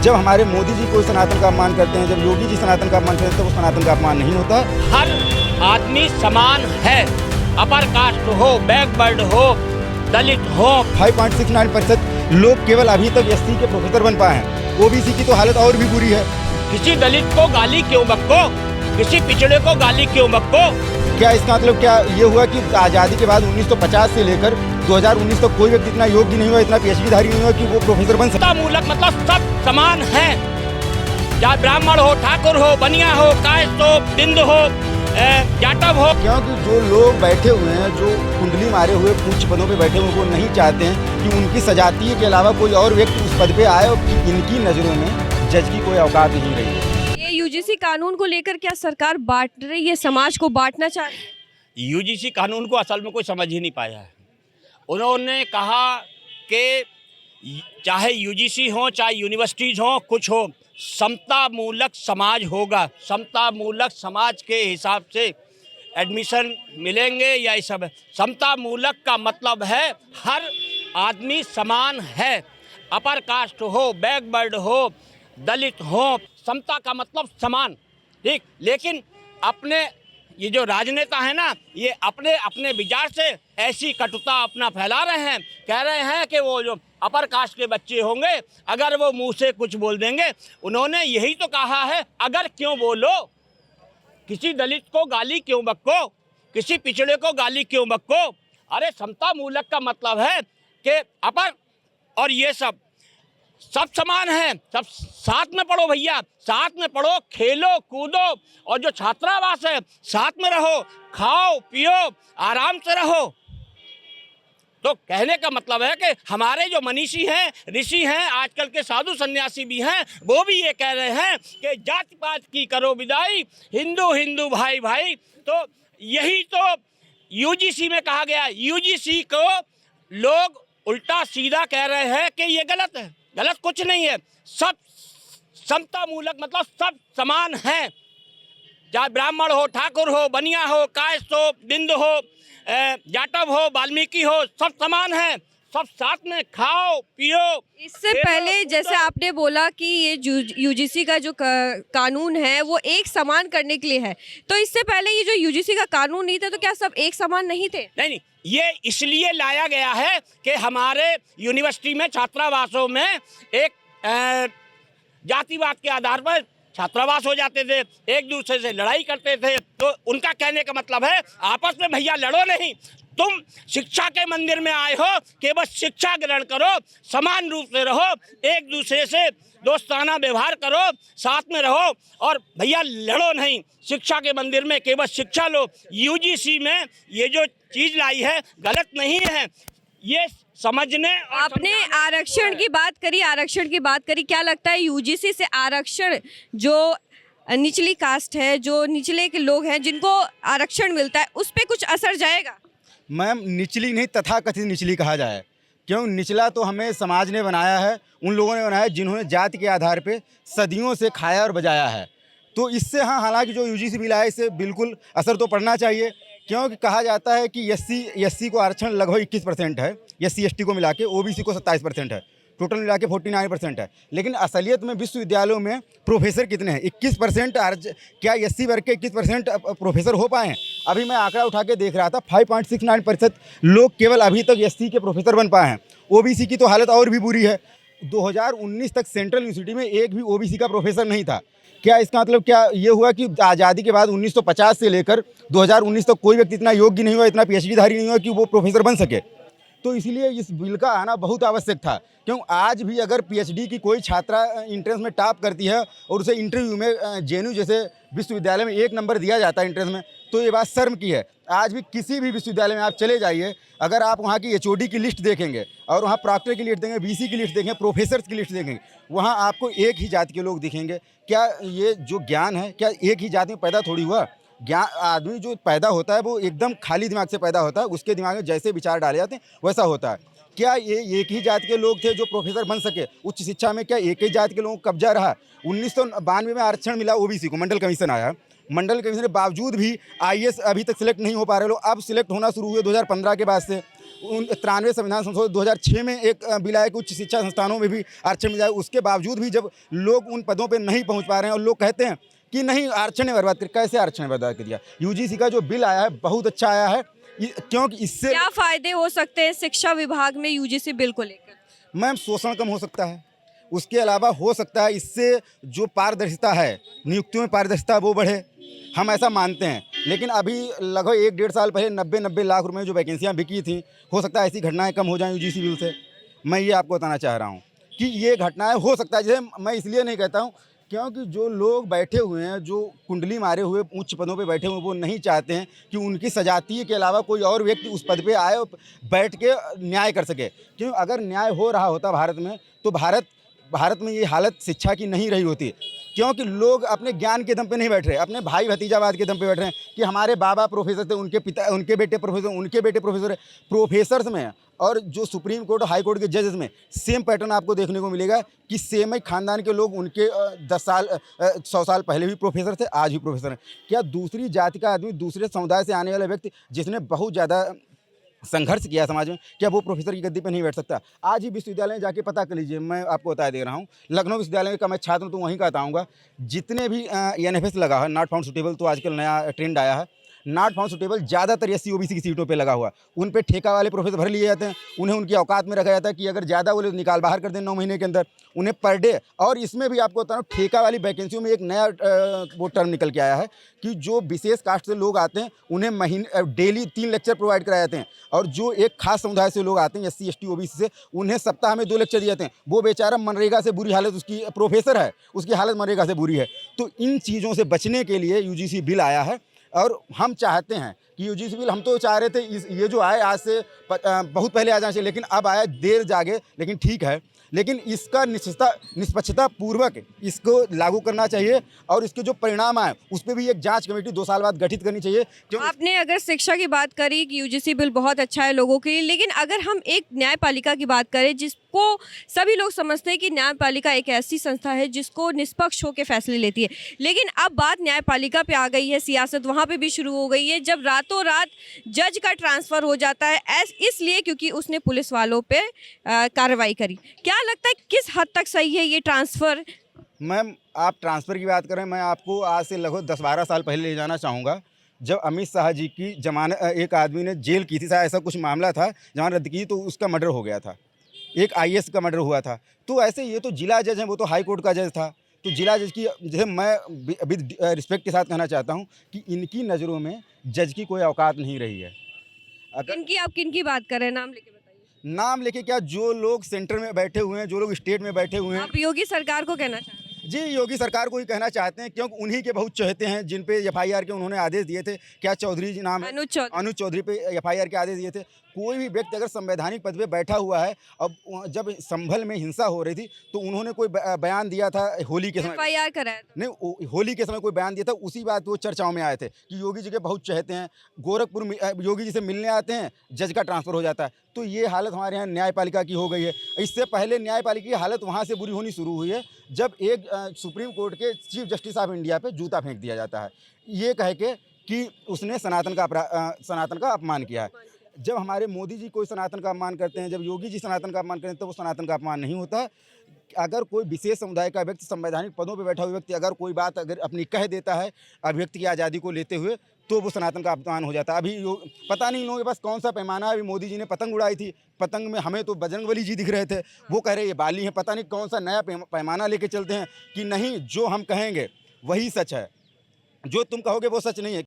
जब हमारे मोदी जी कोई सनातन का अपमान करते हैं, जब योगी जी सनातन का अपमान करते हैं, तो वो सनातन का अपमान नहीं होता। हर आदमी समान है, अपर कास्ट हो, बैकवर्ड हो, दलित हो। 5.69% लोग केवल अभी तक एससी के प्रोफेसर बन पाए हैं। ओबीसी की तो हालत और भी बुरी है। किसी दलित को गाली क्यों बको, किसी पिछड़े को गाली क्यों बको। क्या इसका मतलब क्या ये हुआ कि आज़ादी के बाद 1950 से लेकर 2019 तक कोई व्यक्ति इतना योग्य नहीं हुआ, इतना पीएचडी नहीं हुआ कि वो प्रोफेसर बन सकता? मूलक मतलब सब समान है, चाहे ब्राह्मण हो, ठाकुर हो, बनिया हो, कायस्थ हो, बिंद हो, जाटव हो। क्योंकि जो लोग बैठे हुए हैं, जो कुंडली मारे हुए उच्च पदों पे बैठे हुए, वो नहीं चाहते हैं कि उनकी सजातीय के अलावा कोई और व्यक्ति उस पद पे आए, और इनकी नज़रों में जज की कोई औकात नहीं रही। ये यूजीसी कानून को लेकर क्या सरकार बांट रही है, समाज को बांटना चाह रही है? यूजीसी कानून को असल में कोई समझ ही नहीं पाया है। उन्होंने कहा कि चाहे यूजीसी हो, चाहे यूनिवर्सिटीज़ हो, कुछ हो, समता मूलक समाज होगा, समता मूलक समाज के हिसाब से एडमिशन मिलेंगे। या ये सब समता मूलक का मतलब है हर आदमी समान है, अपर कास्ट हो, बैकवर्ड हो, दलित हो। समता का मतलब समान, ठीक। लेकिन अपने ये जो राजनेता है ना, ये अपने अपने विचार से ऐसी कटुता अपना फैला रहे हैं। कह रहे हैं कि वो जो अपर कास्ट के बच्चे होंगे, अगर वो मुंह से कुछ बोल देंगे, उन्होंने यही तो कहा है, अगर क्यों बोलो, किसी दलित को गाली क्यों बको, किसी पिछड़े को गाली क्यों बको। अरे समता मूलक का मतलब है कि अपर और ये सब समान है, सब साथ में पढ़ो भैया, साथ में पढ़ो, खेलो कूदो, और जो छात्रावास है साथ में रहो, खाओ पियो, आराम से रहो। तो कहने का मतलब है कि हमारे जो मनीषी हैं, ऋषि हैं, आजकल के साधु सन्यासी भी हैं, वो भी ये कह रहे हैं कि जाति पात की करो विदाई, हिंदू हिंदू भाई भाई। तो यही तो यूजीसी में कहा गया। यूजीसी को लोग उल्टा सीधा कह रहे हैं कि ये गलत है। गलत कुछ नहीं है, सब समता मूलक मतलब सब समान है, चाहे ब्राह्मण हो, ठाकुर हो, बनिया हो, कायस्थ हो, बिंद हो, जाटव हो, वाल्मीकि हो, सब समान है, सब साथ में खाओ पियो। इससे पहले जैसे आपने बोला कि ये यूजीसी का जो कानून है वो एक समान करने के लिए है, तो इससे पहले ये जो यूजीसी का कानून नहीं था, तो क्या सब एक समान नहीं थे? नहीं, ये इसलिए लाया गया है कि हमारे यूनिवर्सिटी में छात्रावासों में एक जातिवाद के आधार पर छात्रावास हो जाते थे, एक दूसरे से लड़ाई करते थे। तो उनका कहने का मतलब है, आपस में भैया लड़ो नहीं, तुम शिक्षा के मंदिर में आए हो, केवल शिक्षा ग्रहण करो, समान रूप से रहो, एक दूसरे से दोस्ताना व्यवहार करो, साथ में रहो, और भैया लड़ो नहीं, शिक्षा के मंदिर में केवल शिक्षा लो। यूजीसी में ये जो चीज़ लाई है गलत नहीं है, ये समझने। आपने आरक्षण की बात करी, क्या लगता है यूजीसी से आरक्षण, जो निचली कास्ट है, जो निचले के लोग हैं जिनको आरक्षण मिलता है, उस पर कुछ असर जाएगा? मैम, निचली नहीं, तथाकथित निचली कहा जाए। क्यों? निचला तो हमें समाज ने बनाया है, उन लोगों ने बनाया जिन्होंने जाति के आधार पे सदियों से खाया और बजाया है। तो इससे हाँ, हालांकि जो यूजीसी बिल है, इससे बिल्कुल असर तो पड़ना चाहिए। क्योंकि कहा जाता है कि एससी को आरक्षण लगभग 21% है, एससी एसटी को मिला के, ओबीसी को 27% है, टोटल मिला के 49% है। लेकिन असलियत में विश्वविद्यालयों में प्रोफेसर कितने हैं? 21%। क्या एससी वर्ग के 21% प्रोफेसर हो पाए हैं? अभी मैं आंकड़ा उठा के देख रहा था, 5.69% लोग केवल अभी तक एससी के प्रोफेसर बन पाए हैं। ओबीसी की तो हालत और भी बुरी है। 2019 तक सेंट्रल यूनिवर्सिटी में एक भी ओबीसी का प्रोफेसर नहीं था। क्या इसका मतलब क्या ये हुआ कि आज़ादी के बाद 1950 से लेकर 2019 तक कोई व्यक्ति इतना योग्य नहीं हुआ, इतना पीएचडी नहीं हुआ कि वो प्रोफेसर बन सके? तो इसलिए इस बिल का आना बहुत आवश्यक था। क्यों? आज भी अगर पीएचडी की कोई छात्रा एंट्रेंस में टॉप करती है और उसे इंटरव्यू में जेएनयू जैसे विश्वविद्यालय में 1 नंबर दिया जाता है एंट्रेंस में, तो ये बात शर्म की है। आज भी किसी भी विश्वविद्यालय में आप चले जाइए, अगर आप वहाँ की एचओडी की लिस्ट देखेंगे और वहाँ प्रॉक्टर की लिस्ट देखेंगे, वीसी की लिस्ट देखेंगे, प्रोफेसर्स की लिस्ट देखेंगे, वहाँ आपको एक ही जाति के लोग दिखेंगे। क्या ये जो ज्ञान है, क्या एक ही जाति में पैदा थोड़ी हुआ? ज्ञान, आदमी जो पैदा होता है वो एकदम खाली दिमाग से पैदा होता है, उसके दिमाग में जैसे विचार डाले जाते हैं वैसा होता है। क्या ये एक ही जाति के लोग थे जो प्रोफेसर बन सके? उच्च शिक्षा में क्या एक ही जाति के लोगों को कब्जा रहा? 1992 में आरक्षण मिला ओबीसी को, मंडल कमीशन आया। मंडल कमीशन के बावजूद भी आईएएस अभी तक सिलेक्ट नहीं हो पा रहे लोग। अब सिलेक्ट होना शुरू हुए 2015 के बाद से। 93 संविधान संशोधन 2006 में एक बिल आया कि उच्च शिक्षा संस्थानों में भी आरक्षण मिल जाए। उसके बावजूद भी जब लोग उन पदों पर नहीं पहुँच पा रहे हैं और लोग कहते हैं कि नहीं आरक्षण ने बर्बाद कर, कैसे आरक्षण ने बर्बाद कर दिया? यूजीसी का जो बिल आया है बहुत अच्छा आया है, क्योंकि इससे क्या फायदे हो सकते हैं शिक्षा विभाग में यूजीसी बिल को लेकर? मैम शोषण कम हो सकता है। उसके अलावा हो सकता है इससे जो पारदर्शिता है, नियुक्तियों में पारदर्शिता वो बढ़े, हम ऐसा मानते हैं। लेकिन अभी लगभग 1-1.5 साल पहले 90-90 लाख रुपए में जो वैकेंसियाँ बिकी थी, हो सकता है ऐसी घटनाएं कम हो जाएं यूजीसी बिल से। मैं ये आपको बताना चाह रहा हूँ कि ये घटनाएं हो सकता है। जैसे मैं इसलिए नहीं कहता हूँ क्योंकि जो लोग बैठे हुए हैं, जो कुंडली मारे हुए उच्च पदों पे बैठे हुए, वो नहीं चाहते हैं कि उनकी सजातीय के अलावा कोई और व्यक्ति उस पद पे आए और बैठ के न्याय कर सके। क्यों? अगर न्याय हो रहा होता भारत में तो भारत में ये हालत शिक्षा की नहीं रही होती। क्योंकि लोग अपने ज्ञान के दम पे नहीं बैठ रहे, अपने भाई भतीजावाद के दम पे बैठ रहे हैं कि हमारे बाबा प्रोफेसर थे, उनके बेटे प्रोफेसर है। प्रोफेसर्स में और जो सुप्रीम कोर्ट और हाई कोर्ट के जजेस में सेम पैटर्न आपको देखने को मिलेगा कि सेम ही खानदान के लोग उनके 100 साल पहले भी प्रोफेसर थे, आज भी प्रोफेसर हैं। क्या दूसरी जाति का आदमी, दूसरे समुदाय से आने वाला व्यक्ति जिसने बहुत ज़्यादा संघर्ष किया समाज में, क्या वो प्रोफेसर की गद्दी पर नहीं बैठ सकता? आज ही विश्वविद्यालय में जाके पता कर लीजिए, मैं आपको बता दे रहा हूँ। लखनऊ विश्वविद्यालय का मैं छात्र हूँ तो वहीं का बताऊँगा। जितने भी एनएफएस लगा है, नॉट फाउंड सुटेबल, तो आजकल नया ट्रेंड आया है, नॉट फाउंड सुटेबल ज़्यादातर एससी ओबीसी की सीटों पे लगा हुआ। उन पे ठेका वाले प्रोफेसर भर लिए जाते हैं। उन्हें उनकी औकात में रखा जाता है कि अगर ज़्यादा बोले निकाल बाहर कर दें 9 महीने के अंदर, उन्हें पर डे। और इसमें भी आपको बता रहा हूँ, ठेका वाली वैकेंसियों में एक नया वो टर्म निकल के आया है कि जो विशेष कास्ट से लोग आते हैं उन्हें डेली 3 लेक्चर प्रोवाइड कराए जाते हैं। और जो एक खास समुदाय से लोग आते हैं, एससी एसटी ओबीसी से, उन्हें सप्ताह में 2 लेक्चर दिए जाते हैं। वो बेचारा मनरेगा से बुरी हालत, उसकी प्रोफेसर है, उसकी हालत मनरेगा से बुरी है। तो इन चीज़ों से बचने के लिए यूजीसी बिल आया है। और हम चाहते हैं कि यूजीसी बिल, हम तो चाह रहे थे ये जो आए आज से बहुत पहले आ जाना चाहिए, लेकिन अब आया, देर जागे लेकिन ठीक है। लेकिन इसका निष्पक्षता पूर्वक इसको लागू करना चाहिए और इसके जो परिणाम आए उस पर भी एक जांच कमेटी 2 साल बाद गठित करनी चाहिए। आपने अगर शिक्षा की बात करी कि यूजीसी बिल बहुत अच्छा है लोगों के लिए, लेकिन अगर हम एक न्यायपालिका की बात करें, जिसको सभी लोग समझते हैं कि न्यायपालिका एक ऐसी संस्था है जिसको निष्पक्ष होकर फैसले लेती है, लेकिन अब बात न्यायपालिका पे आ गई है, सियासत वहाँ पे भी शुरू हो गई है, जब रातों रात जज का ट्रांसफ़र हो जाता है इसलिए क्योंकि उसने पुलिस वालों पे कार्रवाई करी। क्या लगता है किस हद तक सही है ये ट्रांसफ़र? मैम, आप ट्रांसफ़र की बात करें, मैं आपको आज से लगभग 10-12 साल पहले ले जाना चाहूँगा, जब अमित शाह जी की जमानत, एक आदमी ने जेल की थी, ऐसा कुछ मामला था, जमानत रद्द की तो उसका मर्डर हो गया था। एक आईएएस का मर्डर हुआ था। तो ऐसे ये तो जिला जज हैं, वो तो हाई कोर्ट का जज था। तो जिला जज की, जैसे मैं अभी रिस्पेक्ट के साथ कहना चाहता हूँ कि इनकी नज़रों में जज की कोई औकात नहीं रही है। आप किनकी बात कर रहे हैं? नाम लेके बताइए। नाम लेके क्या, जो लोग सेंटर में बैठे हुए हैं, जो लोग स्टेट में बैठे हुए हैं। आप योगी सरकार को कहना चाह रहे हैं? जी, योगी सरकार को ही कहना चाहते हैं, क्योंकि उन्हीं के बहुत चहेते हैं जिन पे एफआईआर के उन्होंने आदेश दिए थे। क्या चौधरी जी नाम है, अनुज चौधरी पे एफआईआर के आदेश दिए थे। कोई भी व्यक्ति अगर संवैधानिक पद पे बैठा हुआ है, अब जब संभल में हिंसा हो रही थी तो उन्होंने कोई बयान दिया था होली के समय, एफआईआर कराया नहीं, होली के समय कोई बयान दिया था, उसी बात वो चर्चाओं में आए थे कि योगी जी के बहुत चहेते हैं, गोरखपुर में योगी जी से मिलने आते हैं, जज का ट्रांसफ़र हो जाता है। तो ये हालत हमारे यहाँ न्यायपालिका की हो गई है। इससे पहले न्यायपालिका की हालत वहाँ से बुरी होनी शुरू हुई है जब एक सुप्रीम कोर्ट के चीफ जस्टिस ऑफ इंडिया पे जूता फेंक दिया जाता है, ये कह के कि उसने सनातन का अपमान किया है। जब हमारे मोदी जी कोई सनातन का अपमान करते हैं, जब योगी जी सनातन का अपमान करते हैं, तो वो सनातन का अपमान नहीं होता। अगर कोई विशेष समुदाय का व्यक्ति, संवैधानिक पदों पर बैठा हुआ व्यक्ति अगर कोई बात अगर अपनी कह देता है अभिव्यक्ति की आज़ादी को लेते हुए, तो वो सनातन का अपमान हो जाता है। अभी पता नहीं लोगों के पास कौन सा पैमाना है। अभी मोदी जी ने पतंग उड़ाई थी, पतंग में हमें तो बजरंगबली जी दिख रहे थे, वो कह रहे ये बाली हैं। पता नहीं कौन सा नया पैमाना लेके चलते हैं कि नहीं, जो हम कहेंगे वही सच है, जो तुम कहोगे वो सच नहीं है।